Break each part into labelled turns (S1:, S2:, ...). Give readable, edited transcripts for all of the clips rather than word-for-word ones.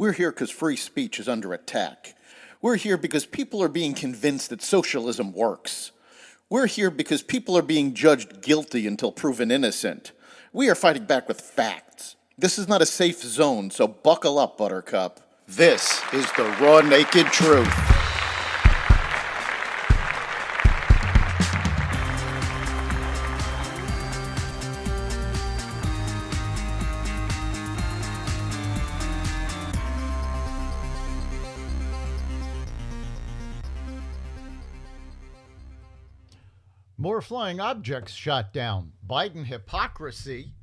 S1: We're here because free speech is under attack. We're here because people are being convinced that socialism works. We're here because people are being judged guilty until proven innocent. We are fighting back with facts. This is not a safe zone, so buckle up, Buttercup. This is the raw, naked truth.
S2: More flying objects shot down, Biden hypocrisy,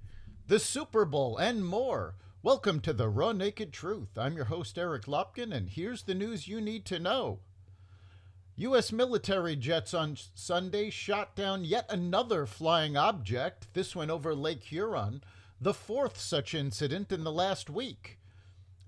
S2: the Super Bowl, and more. Welcome to the Raw Naked Truth. I'm your host, Eric Lopkin, and here's the news you need to know. U.S. military jets on Sunday shot down yet another flying object, this one over Lake Huron, the fourth such incident in the last week.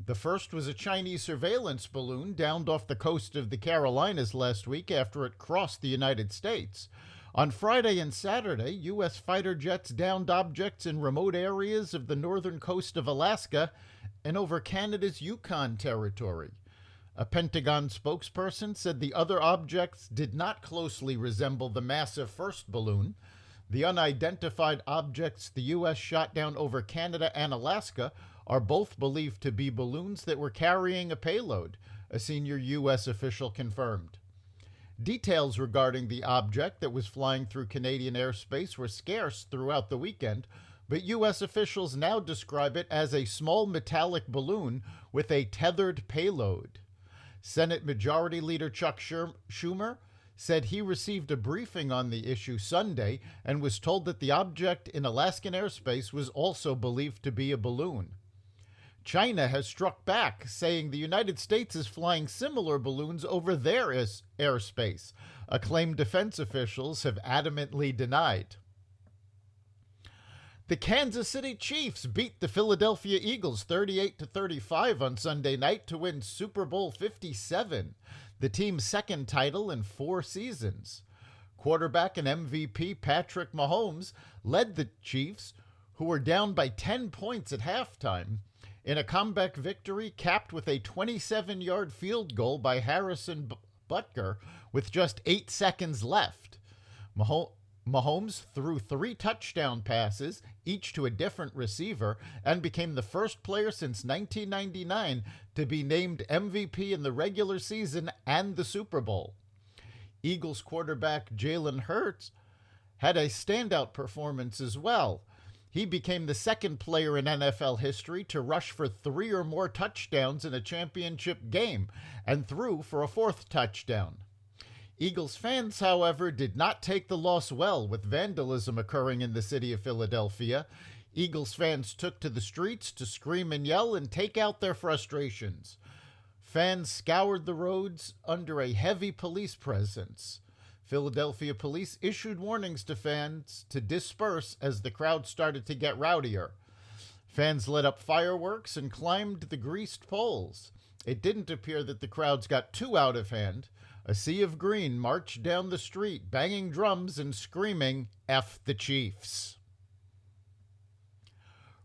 S2: The first was a Chinese surveillance balloon downed off the coast of the Carolinas last week after it crossed the United States. On Friday and Saturday, U.S. fighter jets downed objects in remote areas of the northern coast of Alaska and over Canada's Yukon territory. A Pentagon spokesperson said the other objects did not closely resemble the massive first balloon. The unidentified objects the U.S. shot down over Canada and Alaska are both believed to be balloons that were carrying a payload, a senior U.S. official confirmed. Details regarding the object that was flying through Canadian airspace were scarce throughout the weekend, but U.S. officials now describe it as a small metallic balloon with a tethered payload. Senate Majority Leader Chuck Schumer said he received a briefing on the issue Sunday and was told that the object in Alaskan airspace was also believed to be a balloon. China has struck back, saying the United States is flying similar balloons over their airspace, a claim defense officials have adamantly denied. The Kansas City Chiefs beat the Philadelphia Eagles 38-35 on Sunday night to win Super Bowl 57, the team's second title in 4 seasons. Quarterback and MVP Patrick Mahomes led the Chiefs, who were down by 10 points at halftime, in a comeback victory capped with a 27-yard field goal by Harrison Butker with just 8 seconds left. Mahomes threw 3 touchdown passes, each to a different receiver, and became the first player since 1999 to be named MVP in the regular season and the Super Bowl. Eagles quarterback Jalen Hurts had a standout performance as well. He became the second player in NFL history to rush for 3 or more touchdowns in a championship game and threw for a 4th touchdown. Eagles fans, however, did not take the loss well, with vandalism occurring in the city of Philadelphia. Eagles fans took to the streets to scream and yell and take out their frustrations. Fans scoured the roads under a heavy police presence. Philadelphia police issued warnings to fans to disperse as the crowd started to get rowdier. Fans lit up fireworks and climbed the greased poles. It didn't appear that the crowds got too out of hand. A sea of green marched down the street, banging drums and screaming, "F the Chiefs."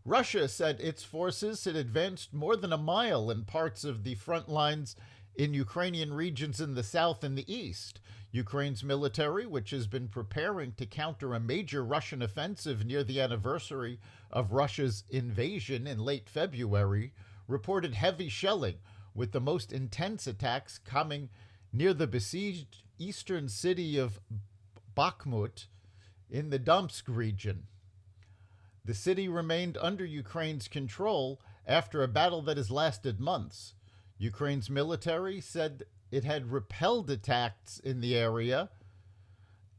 S2: Russia said its forces had advanced more than a mile in parts of the front lines in Ukrainian regions in the south and the east. Ukraine's military, which has been preparing to counter a major Russian offensive near the anniversary of Russia's invasion in late February, reported heavy shelling, with the most intense attacks coming near the besieged eastern city of Bakhmut in the Donetsk region. The city remained under Ukraine's control after a battle that has lasted months. Ukraine's military said it had repelled attacks in the area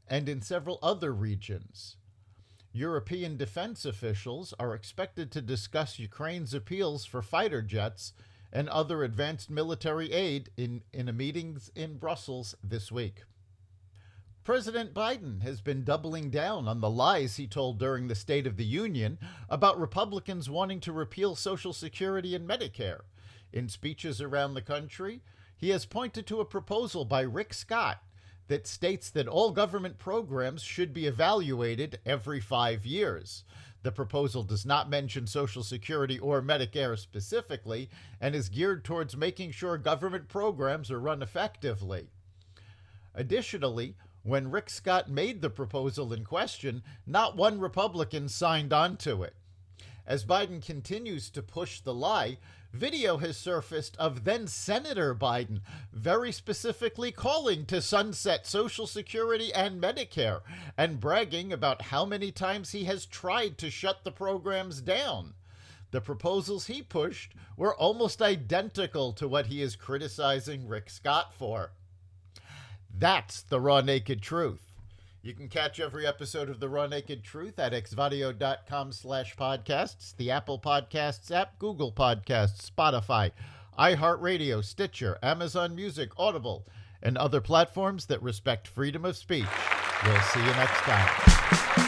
S2: and in several other regions. European defense officials are expected to discuss Ukraine's appeals for fighter jets and other advanced military aid in a meeting in Brussels this week. President Biden has been doubling down on the lies he told during the State of the Union about Republicans wanting to repeal Social Security and Medicare. In speeches around the country, he has pointed to a proposal by Rick Scott that states that all government programs should be evaluated every 5 years. The proposal does not mention Social Security or Medicare specifically and is geared towards making sure government programs are run effectively. Additionally, when Rick Scott made the proposal in question, not one Republican signed on to it. As Biden continues to push the lie, video has surfaced of then Senator Biden very specifically calling to sunset Social Security and Medicare and bragging about how many times he has tried to shut the programs down. The proposals he pushed were almost identical to what he is criticizing Rick Scott for. That's the raw naked truth. You can catch every episode of The Raw Naked Truth at xvadio.com/podcasts, the Apple Podcasts app, Google Podcasts, Spotify, iHeartRadio, Stitcher, Amazon Music, Audible, and other platforms that respect freedom of speech. We'll see you next time.